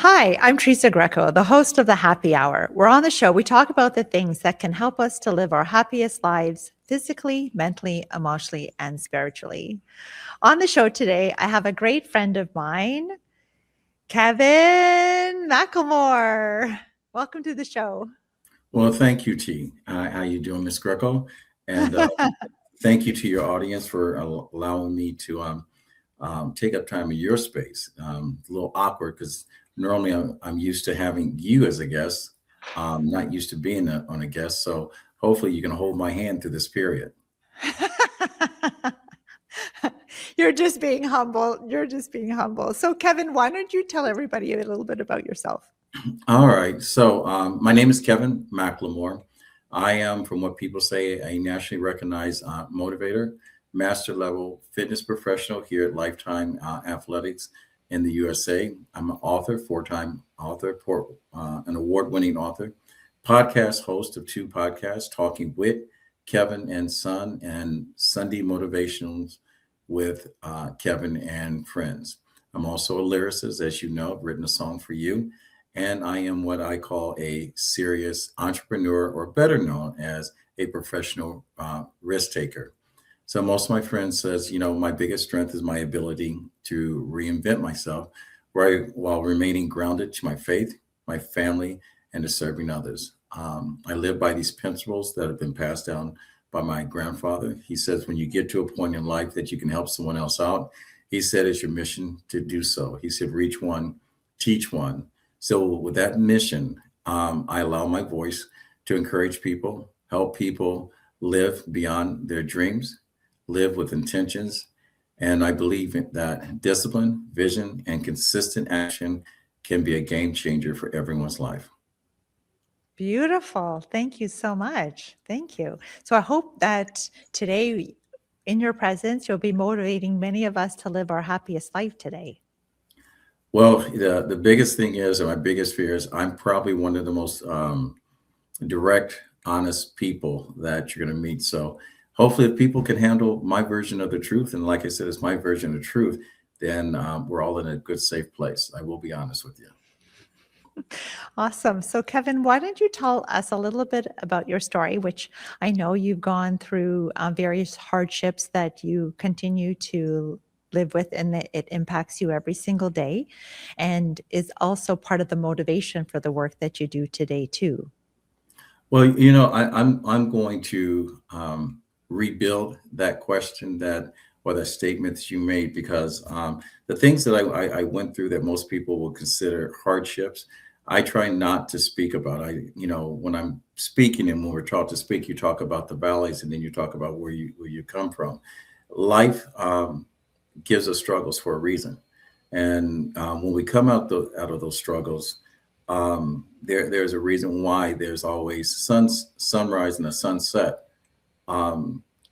Hi, I'm Teresa Greco, the host of the Happy Hour. We're on the show. We talk about the things that can help us to live our happiest lives physically, mentally, emotionally, and spiritually. On the show today, I have a great friend of mine, Kevin McLemore. Welcome to the show. Well, thank you, T. How you doing, Miss Greco? And thank you to your audience for allowing me to take up time in your space. A little awkward because normally I'm used to having you as a guest. Not used to being on a guest. So hopefully you can hold my hand through this period. You're just being humble. You're just being humble. So, Kevin, why don't you tell everybody a little bit about yourself? All right. So my name is Kevin McLemore. I am, from what people say, a nationally recognized motivator, master level fitness professional here at Lifetime Athletics in the USA. I'm an author, four-time author, an award-winning author, podcast host of two podcasts, Talking with Kevin and Son, and Sunday Motivations with Kevin and Friends. I'm also a lyricist, as you know. I've written a song for you, and I am what I call a serious entrepreneur, or better known as a professional risk taker. So most of my friends says, my biggest strength is my ability to reinvent myself, right, while remaining grounded to my faith, my family, and to serving others. I live by these principles that have been passed down by my grandfather. He says, when you get to a point in life that you can help someone else out, he said it's your mission to do so. He said, reach one, teach one. So with that mission, I allow my voice to encourage people, help people live beyond their dreams, live with intentions. And I believe that discipline, vision, and consistent action can be a game changer for everyone's life. Beautiful. Thank you so much. Thank you. So I hope that today, in your presence, you'll be motivating many of us to live our happiest life today. Well, the biggest thing is, and my biggest fear is, I'm probably one of the most direct, honest people that you're going to meet. So hopefully, if people can handle my version of the truth, and like I said, it's my version of truth, then we're all in a good, safe place. I will be honest with you. Awesome. So, Kevin, why don't you tell us a little bit about your story, which I know you've gone through various hardships that you continue to live with, and that it impacts you every single day, and is also part of the motivation for the work that you do today, too. Well, I'm going to rebuild that question that or the statements you made, because the things that I went through that most people will consider hardships, I try not to speak about. When I'm speaking and when we're taught to speak, you talk about the valleys and then you talk about where you come from. Life gives us struggles for a reason, and when we come out of those struggles, there's a reason why there's always sunrise and a sunset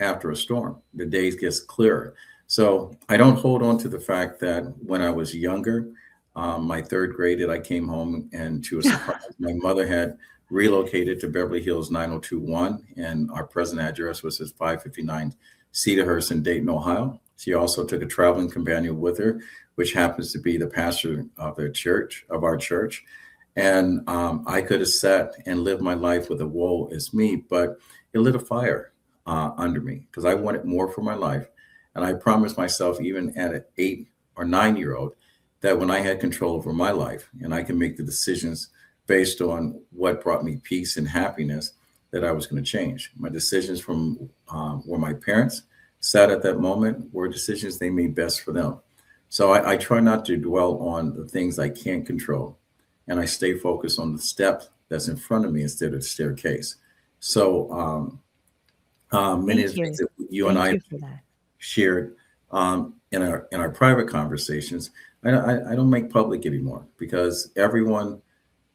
after a storm. The days gets clearer. So I don't hold on to the fact that when I was younger, my third grade, that I came home and to a surprise, my mother had relocated to Beverly Hills 9021, and our present address was at 559 Cedarhurst in Dayton, Ohio. She also took a traveling companion with her, which happens to be the pastor of our church. And I could have sat and lived my life with a woe is me, but it lit a fire under me because I wanted more for my life. And I promised myself, even at an 8 or 9 year old, that when I had control over my life and I can make the decisions based on what brought me peace and happiness, that I was going to change. My decisions from where my parents sat at that moment were decisions they made best for them. So I try not to dwell on the things I can't control, and I stay focused on the step that's in front of me instead of the staircase. So many of Thank the things you. that you and Thank I you for that. shared in our private conversations, I don't make public anymore, because everyone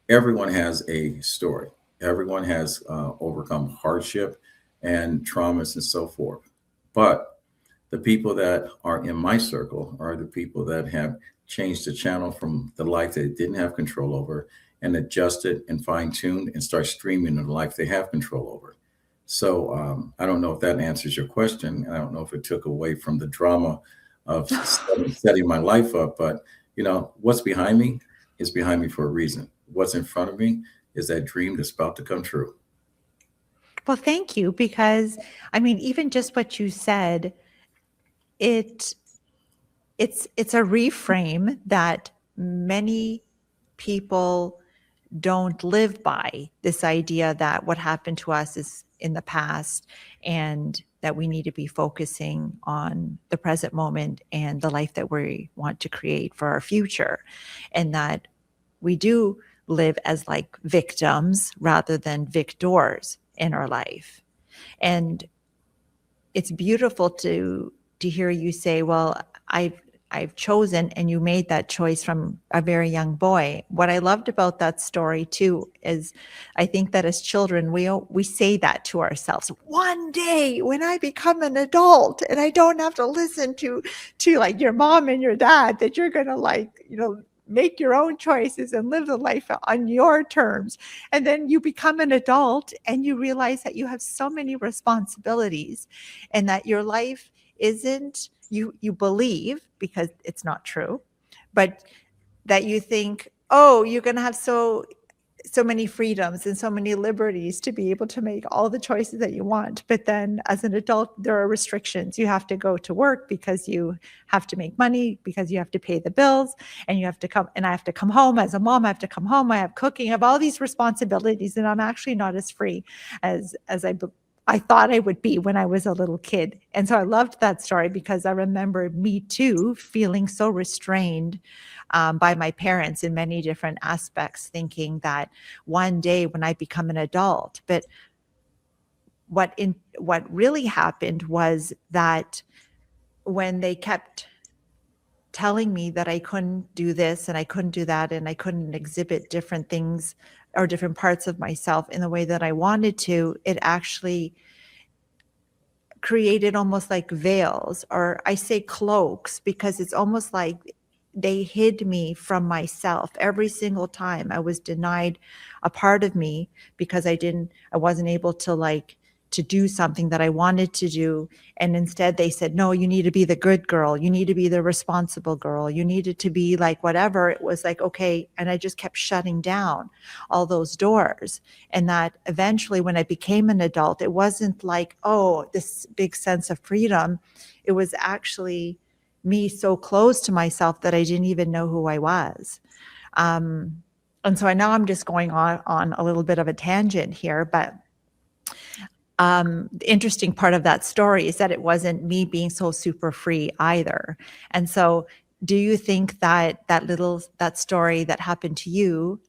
has a story. Everyone has overcome hardship and traumas and so forth. But the people that are in my circle are the people that have changed the channel from the life they didn't have control over, and adjusted and fine tuned and start streaming in the life they have control over. So I don't know if that answers your question. I don't know if it took away from the drama of setting my life up, but what's behind me is behind me for a reason. What's in front of me is that dream that's about to come true. Well, thank you, because I mean, even just what you said, it it's a reframe that many people don't live by, this idea that what happened to us is in the past and that we need to be focusing on the present moment and the life that we want to create for our future, and that we do live as like victims rather than victors in our life. And it's beautiful to hear you say, well, I've chosen, and you made that choice from a very young boy. What I loved about that story too is I think that as children we say that to ourselves, one day when I become an adult and I don't have to listen to like your mom and your dad, that you're going to like, make your own choices and live the life on your terms. And then you become an adult and you realize that you have so many responsibilities and that your life isn't, you believe, because it's not true, but that you think, oh, you're going to have so many freedoms and so many liberties to be able to make all the choices that you want. But then as an adult, there are restrictions. You have to go to work because you have to make money, because you have to pay the bills, and you have to come, and I have to come home as a mom. I have to come home. I have cooking. I have all these responsibilities, and I'm actually not as free as I thought I would be when I was a little kid. And so I loved that story because I remember me too feeling so restrained by my parents in many different aspects, thinking that one day when I become an adult. But what really happened was that when they kept telling me that I couldn't do this and I couldn't do that and I couldn't exhibit different things or different parts of myself in the way that I wanted to, it actually created almost like veils, or I say cloaks, because it's almost like they hid me from myself. Every single time I was denied a part of me because I wasn't able to do something that I wanted to do. And instead they said, no, you need to be the good girl. You need to be the responsible girl. You needed to be like whatever. It was like, okay. And I just kept shutting down all those doors. And that eventually when I became an adult, it wasn't like, oh, this big sense of freedom. It was actually me so close to myself that I didn't even know who I was. And so I know I'm just going on a little bit of a tangent here, but the interesting part of that story is that it wasn't me being so super free either. And so do you think that that story that happened to you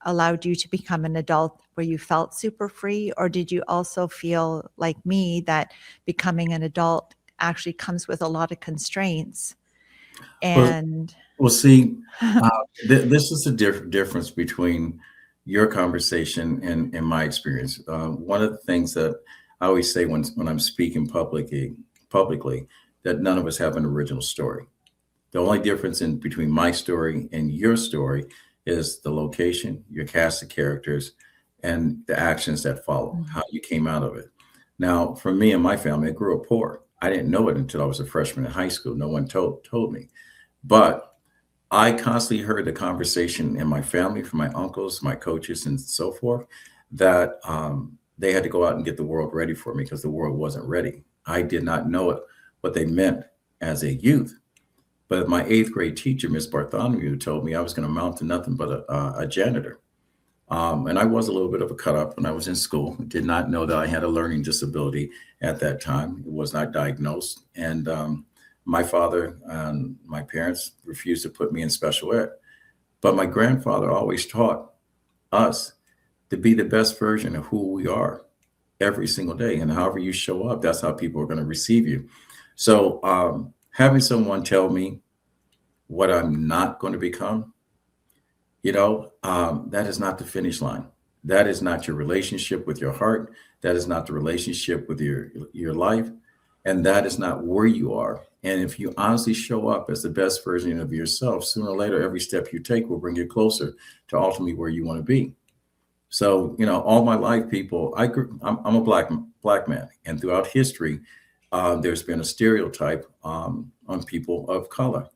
allowed you to become an adult where you felt super free? Or did you also feel like me that becoming an adult actually comes with a lot of constraints? Well, And well, see, this is the difference between your conversation and my experience. One of the things that I always say when I'm speaking publicly, that none of us have an original story. The only difference in between my story and your story is the location, your cast of characters, and the actions that follow, how you came out of it. Now, for me and my family, I grew up poor. I didn't know it until I was a freshman in high school. No one told me. But I constantly heard the conversation in my family from my uncles, my coaches, and so forth, that they had to go out and get the world ready for me because the world wasn't ready. I did not know what they meant as a youth. But my eighth grade teacher, Miss Bartholomew, told me I was going to amount to nothing but a janitor. And I was a little bit of a cut up when I was in school. Did not know that I had a learning disability at that time. It was not diagnosed. And my father and my parents refused to put me in special ed. But my grandfather always taught us to be the best version of who we are every single day. And however you show up, that's how people are going to receive you. So having someone tell me what I'm not going to become, that is not the finish line. That is not your relationship with your heart. That is not the relationship with your life. And that is not where you are. And if you honestly show up as the best version of yourself, sooner or later, every step you take will bring you closer to ultimately where you want to be. So, all my life, people, I'm a black man. And throughout history, there's been a stereotype on people of color.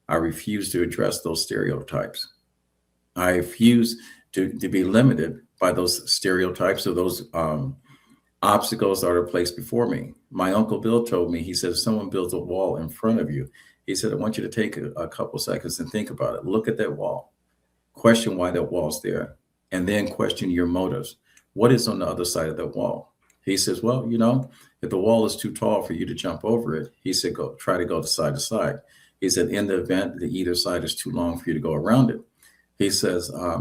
I refuse to address those stereotypes. I refuse to be limited by those stereotypes or those obstacles that are placed before me. My Uncle Bill told me, he said, if someone builds a wall in front of you, he said, I want you to take a couple seconds and think about it. Look at that wall. Question why that wall's there, and then question your motives. What is on the other side of that wall? He says, well, if the wall is too tall for you to jump over it, he said, try to go side to side. He said, in the event that either side is too long for you to go around it, he says, try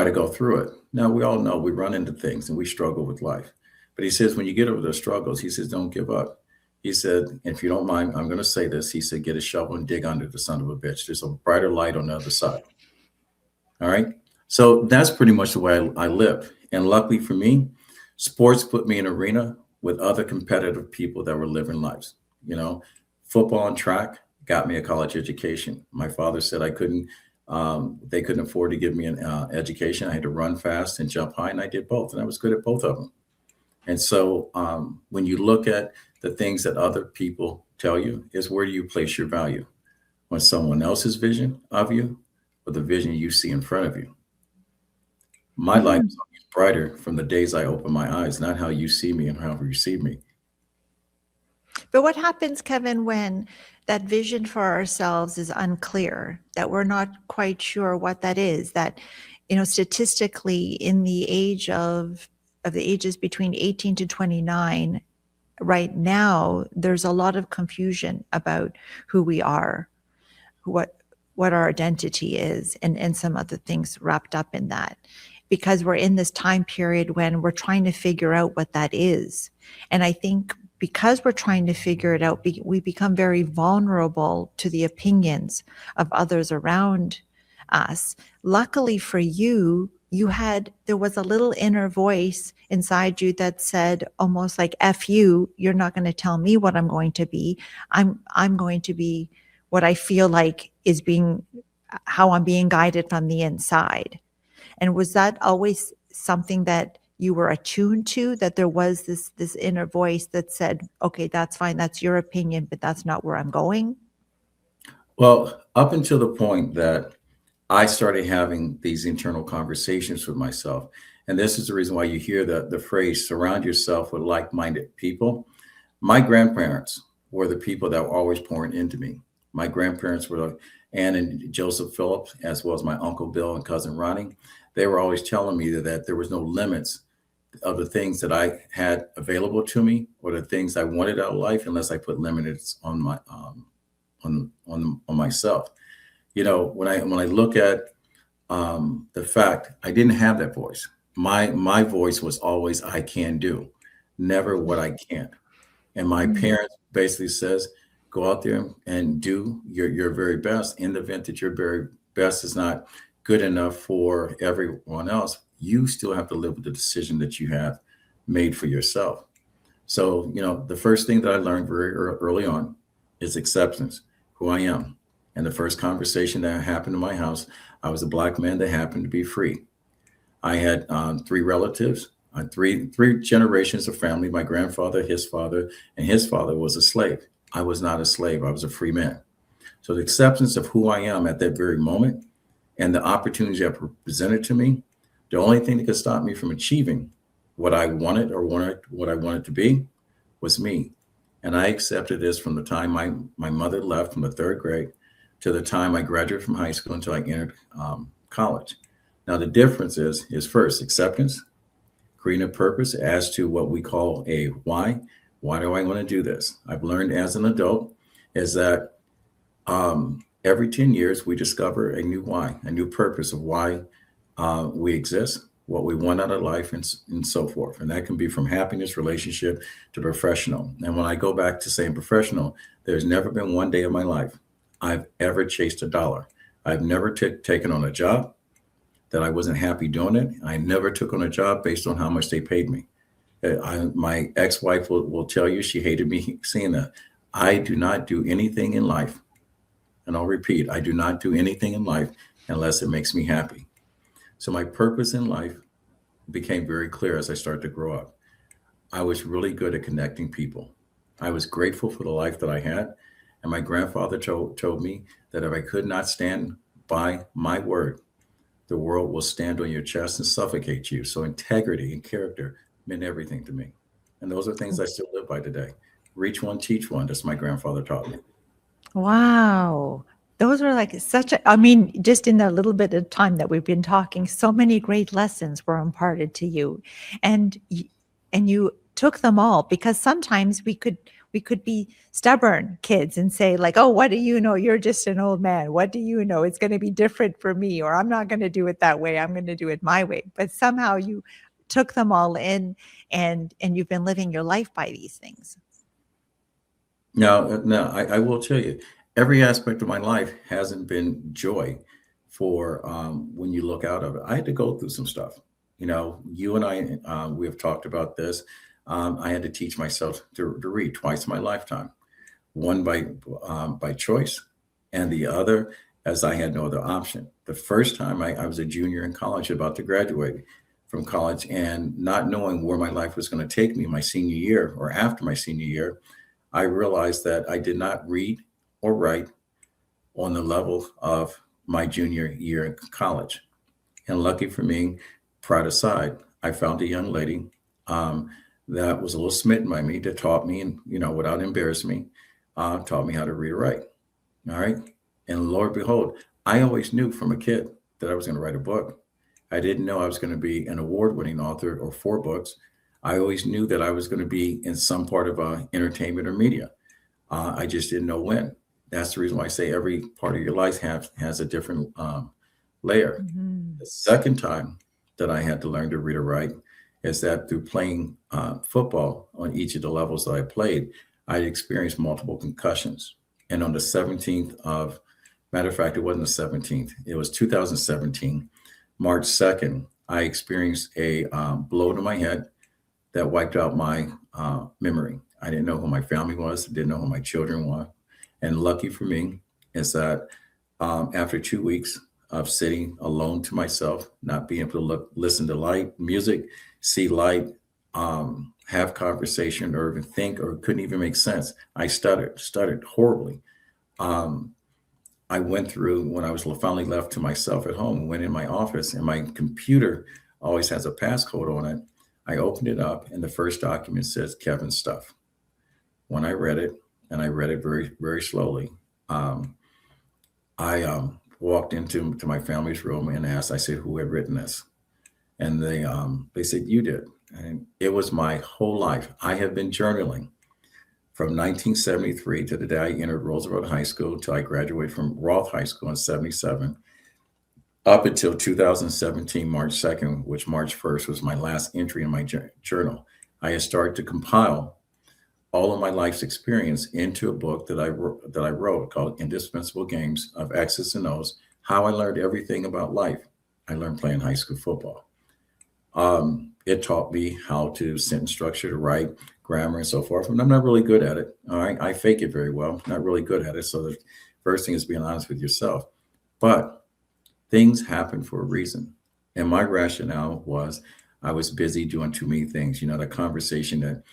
to go through it. Now, we all know we run into things and we struggle with life. But he says, when you get over those struggles, he says, don't give up. He said, if you don't mind, I'm going to say this. He said, get a shovel and dig under the son of a bitch. There's a brighter light on the other side. All right. So that's pretty much the way I live. And luckily for me, sports put me in an arena with other competitive people that were living lives. Football and track got me a college education. My father said they couldn't afford to give me an education. I had to run fast and jump high, and I did both. And I was good at both of them. And so when you look at the things that other people tell you, is where do you place your value? On someone else's vision of you or the vision you see in front of you? My life is always brighter from the days I open my eyes, not how you see me and how you see me. But what happens, Kevin, when that vision for ourselves is unclear, that we're not quite sure what that is, that, statistically in the ages between 18 to 29, right now, there's a lot of confusion about who we are, what our identity is, and some other things wrapped up in that, because we're in this time period when we're trying to figure out what that is. And I think because we're trying to figure it out, we become very vulnerable to the opinions of others around us. Luckily for you, there was a little inner voice inside you that said, almost like, F you, you're not going to tell me what I'm going to be. I'm going to be what I feel like is how I'm being guided from the inside. And was that always something that you were attuned to, that there was this inner voice that said, okay, that's fine, that's your opinion, but that's not where I'm going? Well, up until the point that I started having these internal conversations with myself. And this is the reason why you hear the phrase, surround yourself with like-minded people. My grandparents were the people that were always pouring into me. My grandparents were Ann and Joseph Phillips, as well as my Uncle Bill and cousin Ronnie. They were always telling me that there was no limits of the things that I had available to me or the things I wanted out of life unless I put limits on my on myself. When I look at the fact I didn't have that voice, my voice was always I can do, never what I can't. And my parents basically says, go out there and do your very best. In the event that your very best is not good enough for everyone else, you still have to live with the decision that you have made for yourself. So, the first thing that I learned very early on is acceptance, who I am. And the first conversation that happened in my house, I was a Black man that happened to be free. I had 3 relatives, three generations of family. My grandfather, his father, and his father was a slave. I was not a slave. I was a free man. So the acceptance of who I am at that very moment and the opportunities that were presented to me, the only thing that could stop me from achieving what I wanted or what I wanted to be was me. And I accepted this from the time my mother left from the 3rd grade to the time I graduated from high school until I entered college. Now, the difference is first acceptance, creating a purpose as to what we call a why. Why do I want to do this? I've learned as an adult is that every 10 years, we discover a new why, a new purpose of why we exist, what we want out of life, and so forth. And that can be from happiness, relationship to professional. And when I go back to saying professional, there's never been one day of my life I've ever chased a dollar. I've never taken on a job that I wasn't happy doing it. I never took on a job based on how much they paid me. My ex-wife will tell you she hated me saying that. I do not do anything in life. And I'll repeat, I do not do anything in life unless it makes me happy. So my purpose in life became very clear as I started to grow up. I was really good at connecting people. I was grateful for the life that I had. And my grandfather told me that if I could not stand by my word, the world will stand on your chest and suffocate you. So integrity and character meant everything to me. And those are things I still live by today. Reach one, teach one. That's my grandfather taught me. Wow. Those are like such a, I mean, just in the little bit of time that we've been talking, so many great lessons were imparted to you. And and you took them all, because sometimes we could be stubborn kids and say like, "Oh, what do you know? You're just an old man. What do you know? It's going to be different for me, or I'm not going to do it that way. I'm going to do it my way." But somehow you took them all in, and you've been living your life by these things. Now, I will tell you, every aspect of my life hasn't been joy for when you look out of it. I had to go through some stuff. You and I, we have talked about this. I had to teach myself to read twice in my lifetime, one by choice, and the other as I had no other option. The first time I was a junior in college, about to graduate from college, and not knowing where my life was going to take me my senior year or after my senior year, I realized that I did not read or write on the level of my junior year in college. And lucky for me, pride aside, I found a young lady that was a little smitten by me, that taught me, and without embarrassing me, taught me how to read and write. All right. And Lord behold, I always knew from a kid that I was going to write a book. I didn't know I was going to be an award-winning author or 4 books. I always knew that I was going to be in some part of entertainment or media. I just didn't know when. That's the reason why I say every part of your life has a different layer. Mhm. The second time that I had to learn to read or write is that through playing football on each of the levels that I played, I experienced multiple concussions. And on the 17th of, matter of fact, it wasn't the 17th, it was 2017, March 2nd, I experienced a blow to my head that wiped out my memory. I didn't know who my family was, didn't know who my children were. And lucky for me is that after 2 weeks of sitting alone to myself, not being able to listen to light, music, see light, have conversation, or even think, or couldn't even make sense. I stuttered horribly. Um, I went through, when I was finally left to myself at home, went in my office, and my computer always has a passcode on it. I opened it up, and the first document says Kevin stuff. When I read it, and I read it very, very slowly, I walked into my family's room and asked, I said, who had written this? And they said, you did. And it was my whole life. I have been journaling from 1973 to the day I entered Roosevelt High School till I graduated from Roth High School in 77, up until 2017, March 2nd, which March 1st was my last entry in my journal. I had started to compile all of my life's experience into a book that I wrote called Indispensable Games of X's and O's, how I learned everything about life. I learned playing high school football. It taught me how to sentence structure, to write, grammar, and so forth. And I'm not really good at it. All right. I fake it very well, not really good at it. So the first thing is being honest with yourself. But things happen for a reason. And my rationale was I was busy doing too many things. The conversation that,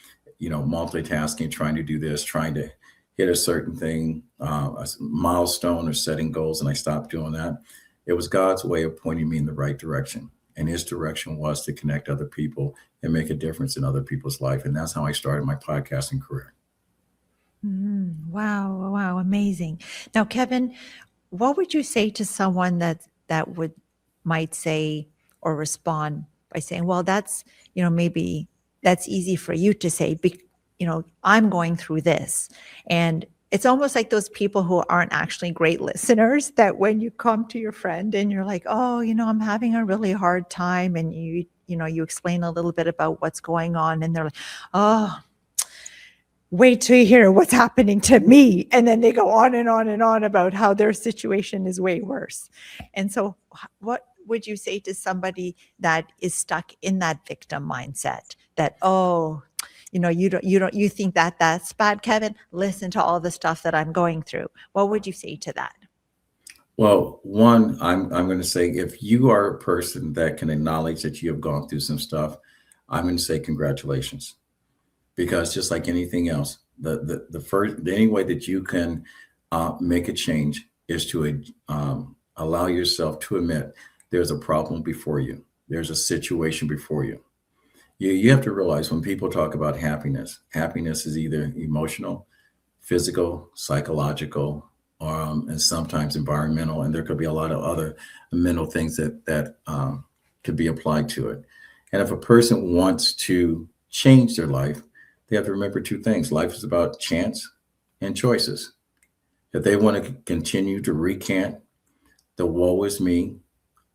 multitasking, trying to do this, trying to hit a certain thing, a milestone, or setting goals. And I stopped doing that. It was God's way of pointing me in the right direction. And his direction was to connect other people and make a difference in other people's life. And that's how I started my podcasting career. Wow, wow, amazing. Now, Kevin, what would you say to someone that might say or respond by saying, well, that's, maybe that's easy for you to say, I'm going through this. And it's almost like those people who aren't actually great listeners, that when you come to your friend and you're like, oh, I'm having a really hard time, and you explain a little bit about what's going on, and they're like, oh, wait till you hear what's happening to me. And then they go on and on and on about how their situation is way worse. And so what would you say to somebody that is stuck in that victim mindset, that, oh, you think that that's bad, Kevin? Listen to all the stuff that I'm going through. What would you say to that? Well, one, I'm going to say, if you are a person that can acknowledge that you have gone through some stuff, I'm going to say congratulations. Because just like anything else, the any way that you can make a change is to allow yourself to admit there's a problem before you. There's a situation before you. You have to realize when people talk about happiness, happiness is either emotional, physical, psychological, and sometimes environmental, and there could be a lot of other mental things that could be applied to it. And if a person wants to change their life, they have to remember two things. Life is about chance and choices. If they want to continue to recant the woe is me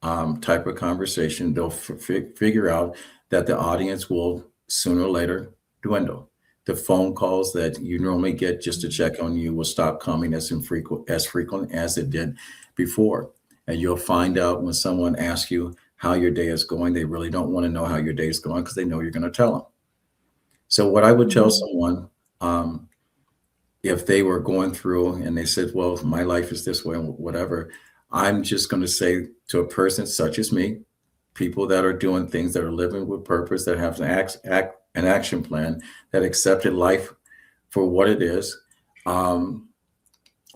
type of conversation, they'll figure out that the audience will sooner or later dwindle. The phone calls that you normally get just to check on you will stop coming as frequent as it did before. And you'll find out when someone asks you how your day is going, they really don't want to know how your day is going because they know you're going to tell them. So what I would tell someone, if they were going through and they said, well, my life is this way, whatever, I'm just going to say to a person such as me, people that are doing things, that are living with purpose, that have an action plan, that accepted life for what it is, and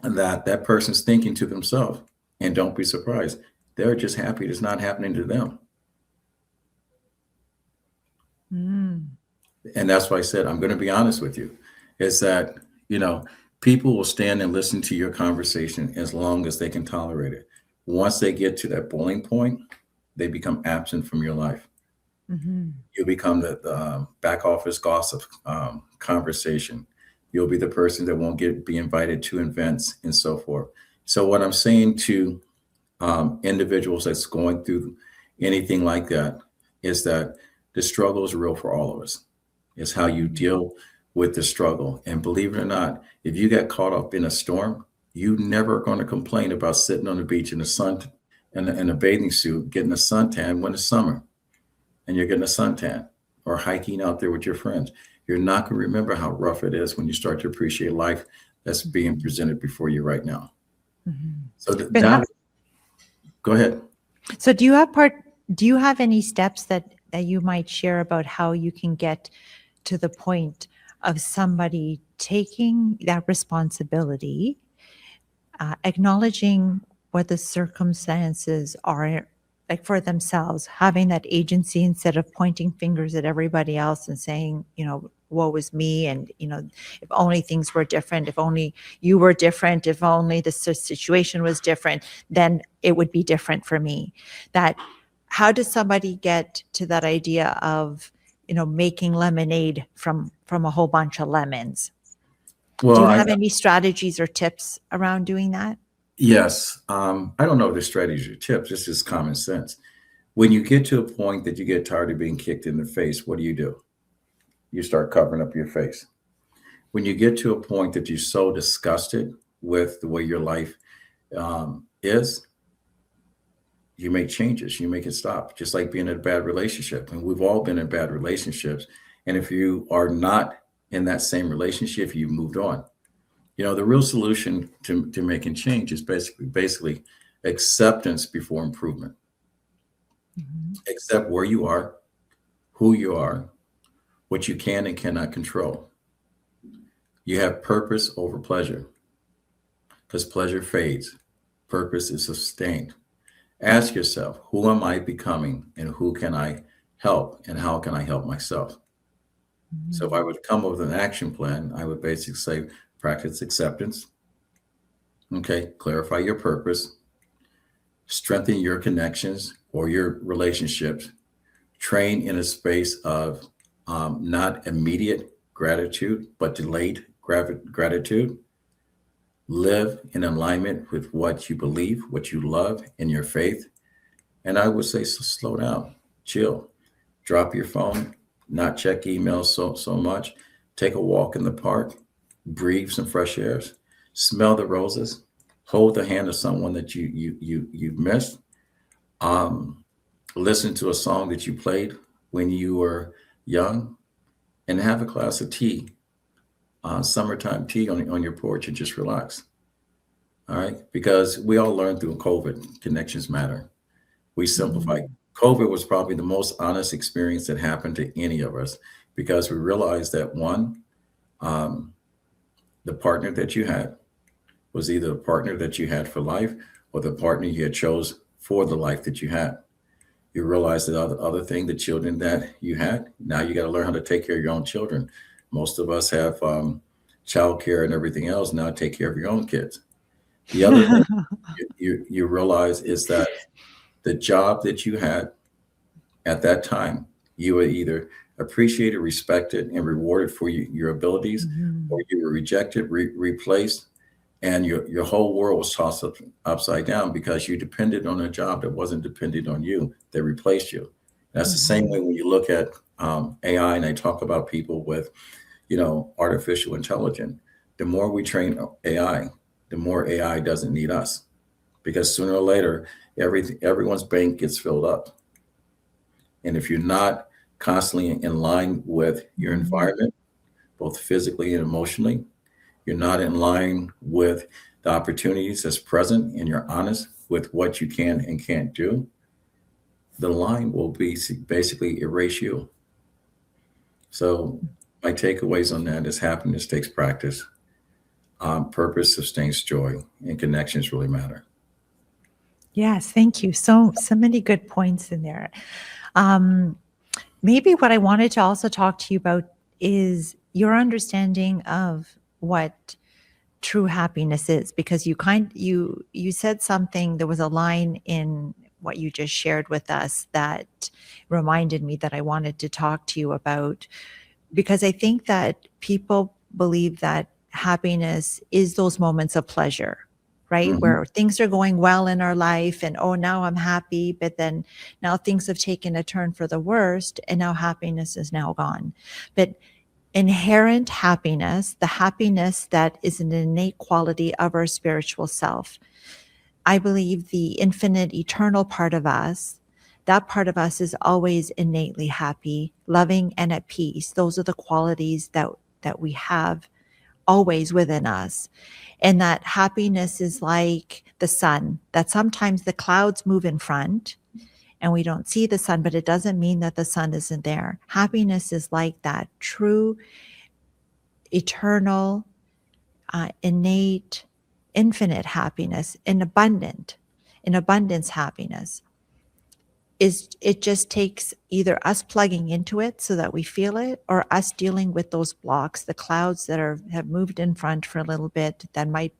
that person's thinking to themselves, and don't be surprised. They're just happy it's not happening to them. And that's why I said, I'm going to be honest with you, is that, people will stand and listen to your conversation as long as they can tolerate it. Once they get to that boiling point, they become absent from your life. You'll become the back office gossip conversation. You'll be the person that won't be invited to events and so forth. So what I'm saying to individuals that's going through anything like that is that the struggle is real for all of us. It's how you deal with the struggle. And believe it or not, if you get caught up in a storm, you never going to complain about sitting on the beach in the sun in a bathing suit, getting a suntan when it's summer and you're getting a suntan, or hiking out there with your friends. You're not going to remember how rough it is when you start to appreciate life that's being presented before you right now. So go ahead. So do you have any steps that you might share about how you can get to the point of somebody taking that responsibility, acknowledging what the circumstances are like for themselves, having that agency instead of pointing fingers at everybody else and saying, woe is me, and if only things were different, if only you were different, if only the situation was different, then it would be different for me. That how does somebody get to that idea of making lemonade from a whole bunch of lemons? Well, do you have any strategies or tips around doing that? Yes. I don't know if there's strategies or tips. This is common sense. When you get to a point that you get tired of being kicked in the face, what do? You start covering up your face. When you get to a point that you're so disgusted with the way your life is, you make changes. You make it stop. Just like being in a bad relationship. And we've all been in bad relationships. And if you are not in that same relationship, you've moved on. The real solution to making change is basically acceptance before improvement. Accept where you are, who you are, what you can and cannot control. You have purpose over pleasure, because pleasure fades. Purpose is sustained. Ask yourself, who am I becoming, and who can I help, and how can I help myself? So if I would come up with an action plan, I would basically say, practice acceptance. Okay, clarify your purpose. Strengthen your connections or your relationships. Train in a space of not immediate gratitude, but delayed gratitude. Live in alignment with what you believe, what you love, in your faith. And I would say, slow down, chill, drop your phone, not check emails so much. Take a walk in the park. Breathe some fresh air, smell the roses, hold the hand of someone that you've missed, listen to a song that you played when you were young, and have a glass of tea, summertime tea on your porch, and just relax. All right, because we all learned through COVID, connections matter. We simplify. COVID was probably the most honest experience that happened to any of us, because we realized that one, the partner that you had was either the partner that you had for life or the partner you had chose for the life that you had. You realize that other thing, the children that you had, now you got to learn how to take care of your own children. Most of us have child care and everything else. Now take care of your own kids. The other thing you realize is that the job that you had at that time, you were either appreciated, respected, and rewarded for your abilities, or you were rejected, replaced, and your whole world was tossed upside down because you depended on a job that wasn't dependent on you, that replaced you. That's the same way when you look at AI and they talk about people with, artificial intelligence. The more we train AI, the more AI doesn't need us, because sooner or later, everyone's bank gets filled up. And if you're not constantly in line with your environment, both physically and emotionally, you're not in line with the opportunities that's present, and you're honest with what you can and can't do, the line will be basically erase you. So my takeaways on that is happiness takes practice. Purpose sustains joy, and connections really matter. Yes, thank you. So many good points in there. Maybe what I wanted to also talk to you about is your understanding of what true happiness is, because you said something, there was a line in what you just shared with us that reminded me that I wanted to talk to you about, because I think that people believe that happiness is those moments of pleasure, right? Mhm. Where things are going well in our life and, oh, now I'm happy, but then now things have taken a turn for the worst and now happiness is now gone. But inherent happiness, the happiness that is an innate quality of our spiritual self, I believe the infinite, eternal part of us, that part of us is always innately happy, loving, and at peace. Those are the qualities that we have always within us. And that happiness is like the sun, that sometimes the clouds move in front and we don't see the sun, but it doesn't mean that the sun isn't there. Happiness is like that true, eternal, innate, infinite happiness, in abundance happiness. It just takes either us plugging into it so that we feel it, or us dealing with those blocks, the clouds that have moved in front for a little bit, that might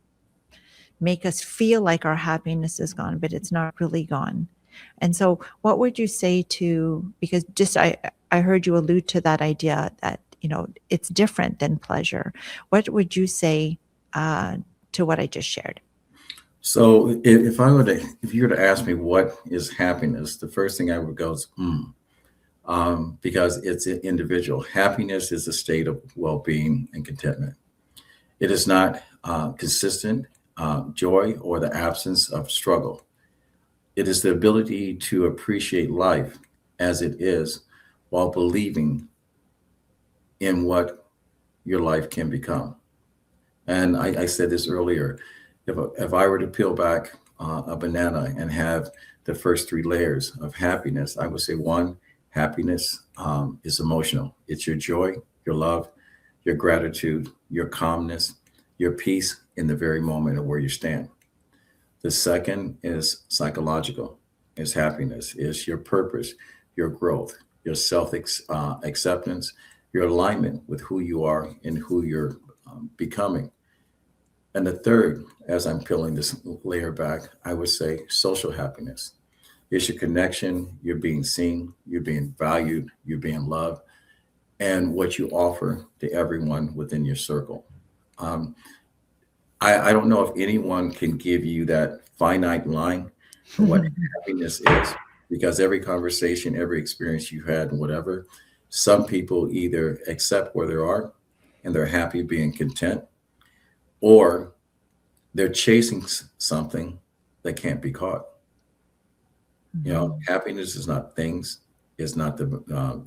make us feel like our happiness is gone, but it's not really gone. And so what would you say to, because just I heard you allude to that idea that, it's different than pleasure. What would you say to what I just shared? So if you were to ask me what is happiness, the first thing I would go is because it's an individual. Happiness is a state of well-being and contentment. It is not consistent joy or the absence of struggle. It is the ability to appreciate life as it is while believing in what your life can become. And I said this earlier, if I were to peel back a banana and have the first three layers of happiness, I would say one, happiness is emotional. It's your joy, your love, your gratitude, your calmness, your peace in the very moment of where you stand. The second is psychological. Is happiness, is your purpose, your growth, your acceptance, your alignment with who you are and who you're becoming. And the third, as I'm peeling this layer back, I would say social happiness. It's your connection, you're being seen, you're being valued, you're being loved, and what you offer to everyone within your circle. Um, I don't know if anyone can give you that finite line of what happiness is, because every conversation, every experience you had, and whatever, some people either accept where they are and they're happy being content, or they're chasing something that can't be caught. Happiness is not things. It's not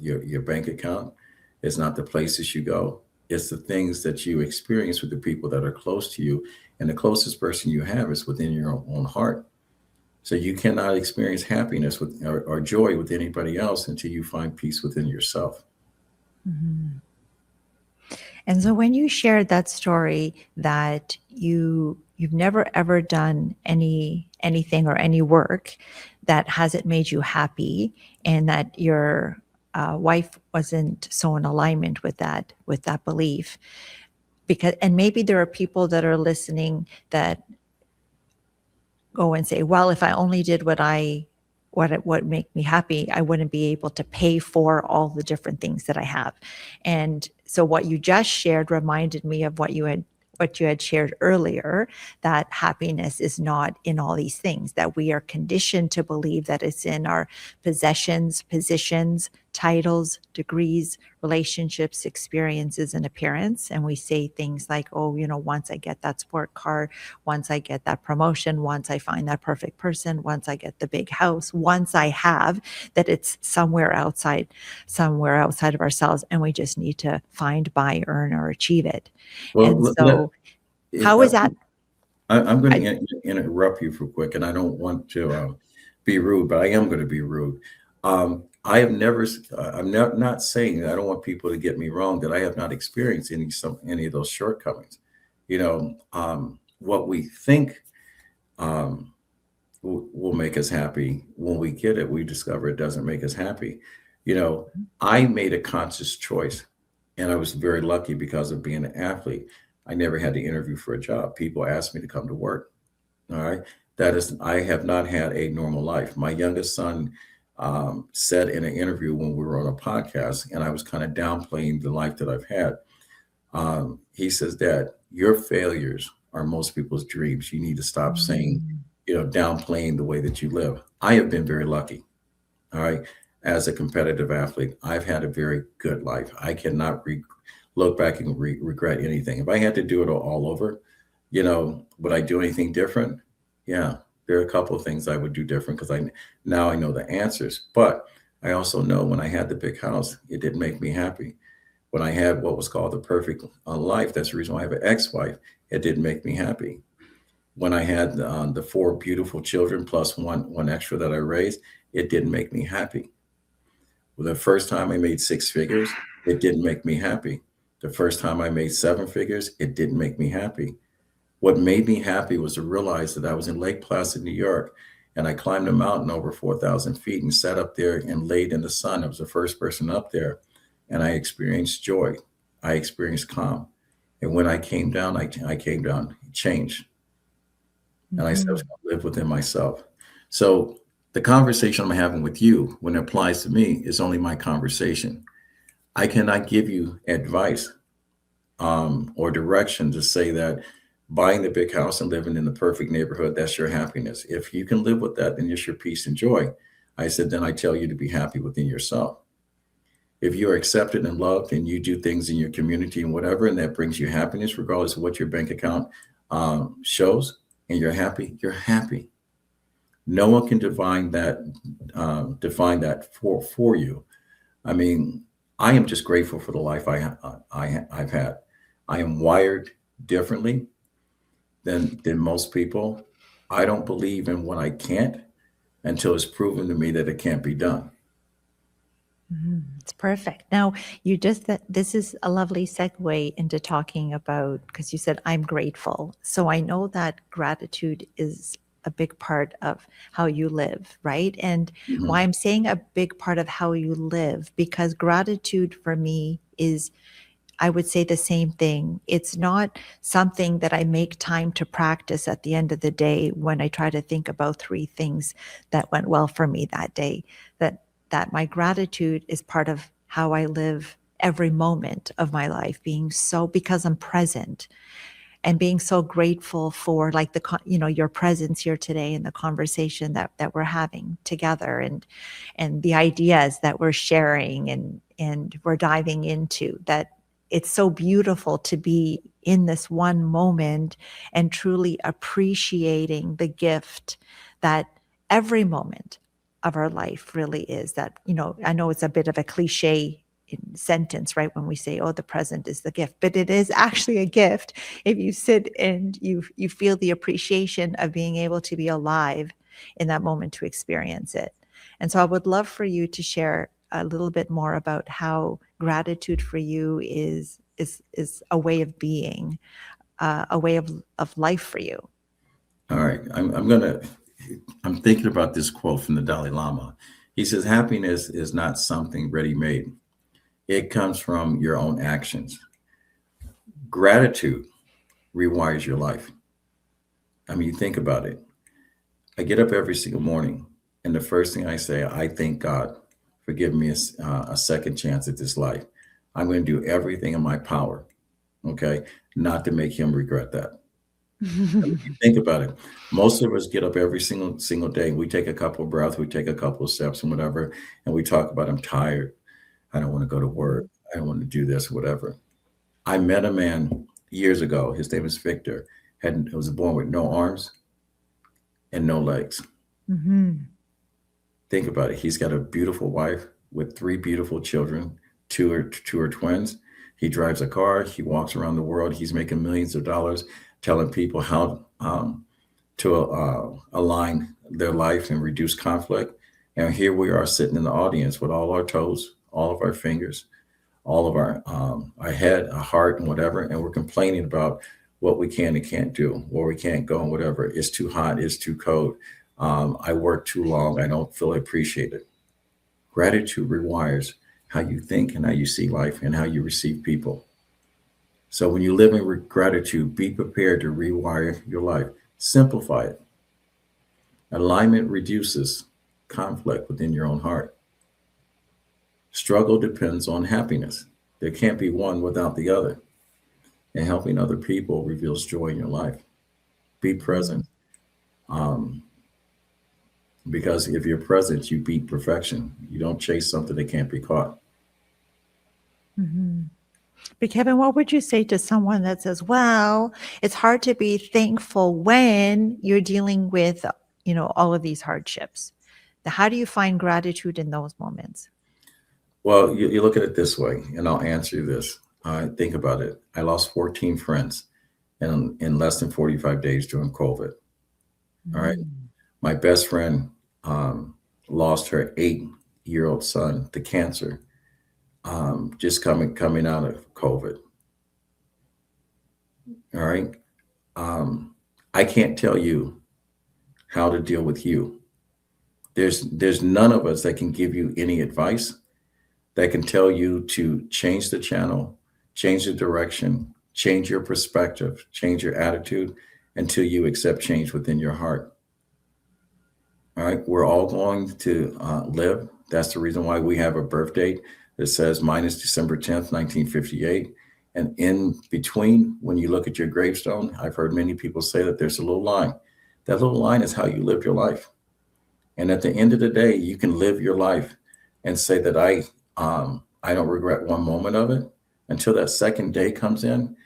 your bank account. It's not the places you go. It's the things that you experience with the people that are close to you. And the closest person you have is within your own heart. So you cannot experience happiness or joy with anybody else until you find peace within yourself. Mm-hmm. And so when you shared that story that you've never ever done anything or any work that hasn't made you happy, and that your wife wasn't so in alignment with that belief, because, and maybe there are people that are listening that go and say, well, if I only did what make me happy, I wouldn't be able to pay for all the different things that I have. And so what you just shared reminded me of what you had shared earlier, that happiness is not in all these things, that we are conditioned to believe that it's in our possessions, positions, titles, degrees, relationships, experiences, and appearance. And we say things like, oh, once I get that sport car, once I get that promotion, once I find that perfect person, once I get the big house, once I have, that it's somewhere outside of ourselves, and we just need to find, buy, earn, or achieve it. And Well, so how is that? I'm going I, to interrupt you for quick, and I don't want to be rude, but I am going to be rude. I have never, I'm not saying that, I don't want people to get me wrong, that I have not experienced any of those shortcomings. What we think will make us happy, when we get it, we discover it doesn't make us happy. I made a conscious choice, and I was very lucky because of being an athlete. I never had to interview for a job. People asked me to come to work. All right. I have not had a normal life. My youngest son said in an interview when we were on a podcast, and I was kind of downplaying the life that I've had. He says, Dad, your failures are most people's dreams. You need to stop saying, downplaying the way that you live. I have been very lucky. All right. As a competitive athlete, I've had a very good life. I cannot look back and regret anything. If I had to do it all over, would I do anything different? Yeah, there are a couple of things I would do different, because now I know the answers. But I also know when I had the big house, it didn't make me happy. When I had what was called the perfect life, that's the reason why I have an ex-wife, it didn't make me happy. When I had the 4 beautiful children plus one extra that I raised, it didn't make me happy. Well, the first time I made 6 figures, it didn't make me happy. The first time I made 7 figures, it didn't make me happy. What made me happy was to realize that I was in Lake Placid, New York, and I climbed a mountain over 4,000 feet and sat up there and laid in the sun. I was the first person up there, and I experienced joy. I experienced calm. And when I came down, I came down changed. And I said, I was going to live within myself. So the conversation I'm having with you, when it applies to me, is only my conversation. I cannot give you advice or direction to say that buying the big house and living in the perfect neighborhood, that's your happiness. If you can live with that, then it's your peace and joy. I said, then I tell you to be happy within yourself. If you are accepted and loved, and you do things in your community and whatever, and that brings you happiness, regardless of what your bank account shows, and you're happy, you're happy. No one can define that for you. I mean, I am just grateful for the life I've had. I am wired differently than most people. I don't believe in what I can't until it's proven to me that it can't be done. It's perfect. Now, this is a lovely segue into talking about, because you said, I'm grateful. So I know that gratitude is a big part of how you live, right? And why I'm saying a big part of how you live, because gratitude for me is, I would say the same thing. It's not something that I make time to practice at the end of the day when I try to think about 3 things that went well for me that day. That my gratitude is part of how I live every moment of my life, because I'm present, and being so grateful for, like, your presence here today, and the conversation that we're having together, and the ideas that we're sharing and we're diving into. That it's so beautiful to be in this one moment and truly appreciating the gift that every moment of our life really is. That, I know it's a bit of a cliche sentence, right, when we say, oh, the present is the gift, but it is actually a gift if you sit and you feel the appreciation of being able to be alive in that moment to experience it. And so I would love for you to share a little bit more about how gratitude for you is is a way of being, a way of life for you. All right. I'm thinking about this quote from the Dalai Lama. He says, happiness is not something ready made. It comes from your own actions. Gratitude rewires your life. I mean, you think about it. I get up every single morning, and the first thing I say, I thank God for giving me a second chance at this life. I'm going to do everything in my power, okay, not to make him regret that. If you think about it, most of us get up every single day. We take a couple of breaths, we take a couple of steps and whatever, and we talk about, I'm tired. I don't want to go to work. I don't want to do this, whatever. I met a man years ago. His name is Victor. Was born with no arms and no legs. Mm-hmm. Think about it. He's got a beautiful wife with 3 beautiful children. Two are twins. He drives a car. He walks around the world. He's making millions of dollars, telling people how to align their life and reduce conflict. And here we are sitting in the audience with all our toes, all of our fingers, all of our head, our heart, and whatever, and we're complaining about what we can and can't do, where we can't go, and whatever. It's too hot. It's too cold. I work too long. I don't feel appreciated. Gratitude rewires how you think and how you see life and how you receive people. So when you live in gratitude, be prepared to rewire your life. Simplify it. Alignment reduces conflict within your own heart. Struggle depends on happiness. There can't be one without the other. And helping other people reveals joy in your life. Be present. Because if you're present, you beat perfection. You don't chase something that can't be caught. Mm-hmm. But Kevin, what would you say to someone that says, well, it's hard to be thankful when you're dealing with, all of these hardships? How do you find gratitude in those moments? Well, you look at it this way, and I'll answer you this. Think about it. I lost 14 friends in less than 45 days during COVID. All right. My best friend lost her 8-year-old son to cancer, just coming out of COVID. All right. I can't tell you how to deal with you. There's none of us that can give you any advice, that can tell you to change the channel, change the direction, change your perspective, change your attitude until you accept change within your heart. All right. We're all going to live. That's the reason why we have a birth date that says mine is December 10th, 1958. And in between, when you look at your gravestone, I've heard many people say that there's a little line. That little line is how you live your life. And at the end of the day, you can live your life and say that I don't regret one moment of it until that second day comes in.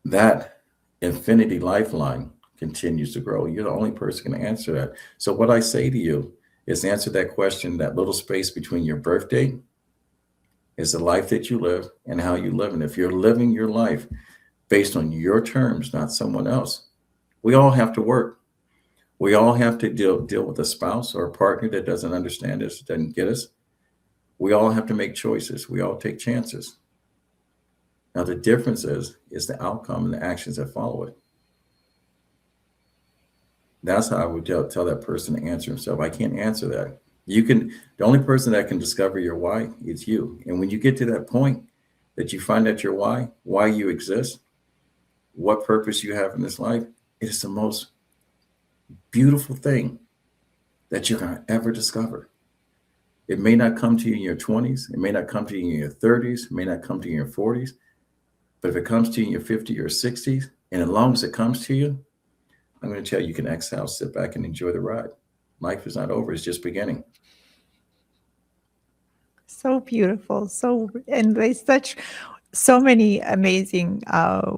That infinity lifeline continues to grow. You're the only person can answer that. So what I say to you is answer that question. That little space between your birth date is the life that you live and how you live. And if you're living your life based on your terms, not someone else, we all have to work. We all have to deal with a spouse or a partner that doesn't understand us, doesn't get us. We all have to make choices. We all take chances. Now, the difference is the outcome and the actions that follow it. That's how I would tell that person to answer himself. I can't answer that. The only person that can discover your why is you. And when you get to that point that you find out your why you exist, what purpose you have in this life, it is the most beautiful thing that you're going to ever discover. It may not come to you in your 20s. It may not come to you in your 30s. It may not come to you in your 40s. But if it comes to you in your 50s or 60s, and as long as it comes to you, I'm going to tell you, you can exhale, sit back, and enjoy the ride. Life is not over. It's just beginning. So beautiful. And there's so many amazing,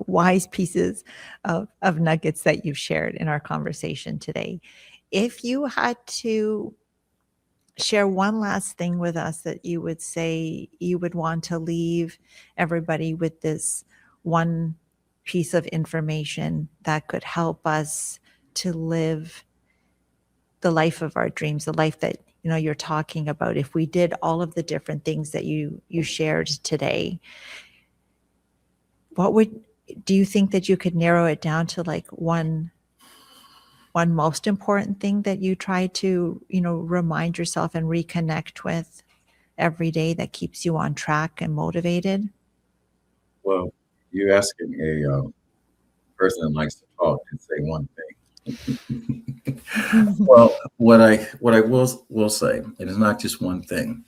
wise pieces of nuggets that you've shared in our conversation today. If you had to share one last thing with us that you would say you would want to leave everybody with, this one piece of information that could help us to live the life of our dreams, the life that you're talking about, if we did all of the different things that you shared today, do you think that you could narrow it down to like one most important thing that you try to, remind yourself and reconnect with every day that keeps you on track and motivated? Well, you're asking a person that likes to talk and say one thing. Well, what I will say, it is not just one thing.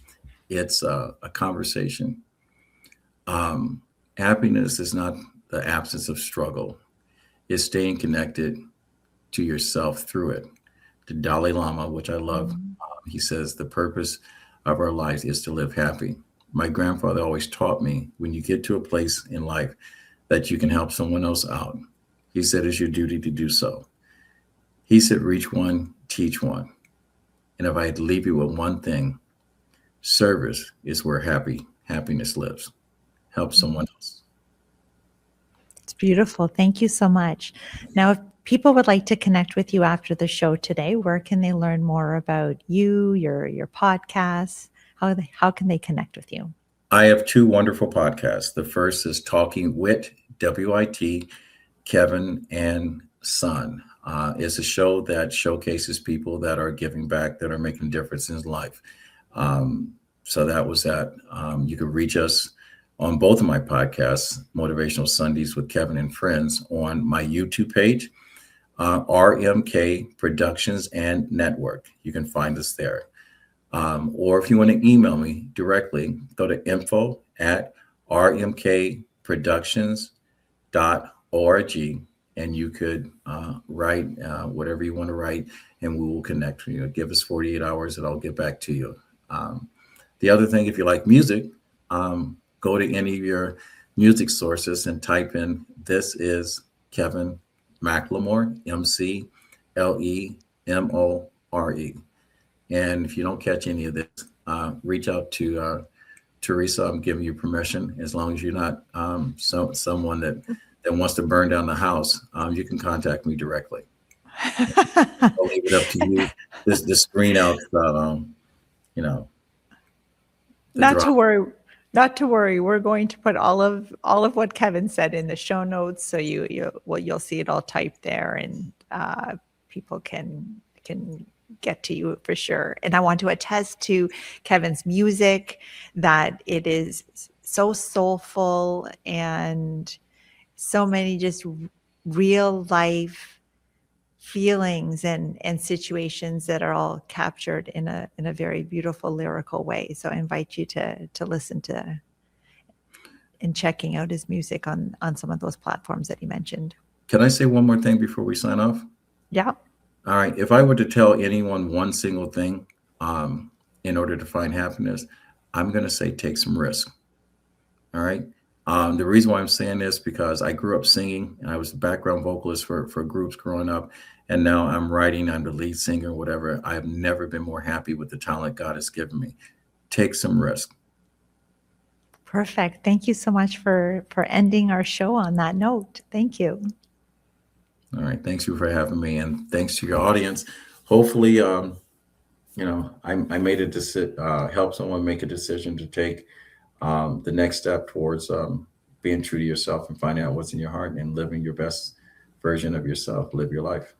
It's a conversation. Happiness is not the absence of struggle. It's staying connected to yourself through it. The Dalai Lama, which I love, he says the purpose of our lives is to live happy. My grandfather always taught me when you get to a place in life that you can help someone else out, he said it's your duty to do so. He said, reach one, teach one. And if I had to leave you with one thing, service is where happiness lives. Help someone else. It's beautiful. Thank you so much. Now, if people would like to connect with you after the show today, where can they learn more about you, your podcasts? How can they connect with you? I have two wonderful podcasts. The first is Talking Wit, WIT, Kevin and Son. It's a show that showcases people that are giving back, that are making a difference in life. So that was that. You can reach us on both of my podcasts, Motivational Sundays with Kevin and Friends, on my YouTube page, RMK Productions and Network. You can find us there. Or if you want to email me directly, go to info@rmkproductions.org, and you could write whatever you want to write, and we will connect with you. Give us 48 hours and I'll get back to you. The other thing, if you like music, go to any of your music sources and type in, this is Kevin McLemore, McLemore. And if you don't catch any of this, reach out to Teresa. I'm giving you permission, as long as you're not someone that wants to burn down the house. You can contact me directly. I'll leave it up to you. The screen out, Not to worry. Not to worry. We're going to put all of what Kevin said in the show notes, so you'll see it all typed there, and people can get to you for sure. And I want to attest to Kevin's music, that it is so soulful and so many just real life feelings and situations that are all captured in a very beautiful lyrical way. So I invite you to listen to and checking out his music on some of those platforms that he mentioned. Can I say one more thing before we sign off? Yeah. All right. If I were to tell anyone one single thing in order to find happiness, I'm going to say take some risk. All right. The reason why I'm saying this, because I grew up singing, and I was the background vocalist for groups growing up. And now I'm writing, I'm the lead singer, whatever. I have never been more happy with the talent God has given me. Take some risk. Perfect. Thank you so much for ending our show on that note. Thank you. All right. Thanks you for having me. And thanks to your audience. Hopefully, I made a decision, help someone make a decision to take the next step towards being true to yourself and finding out what's in your heart and living your best version of yourself. Live your life.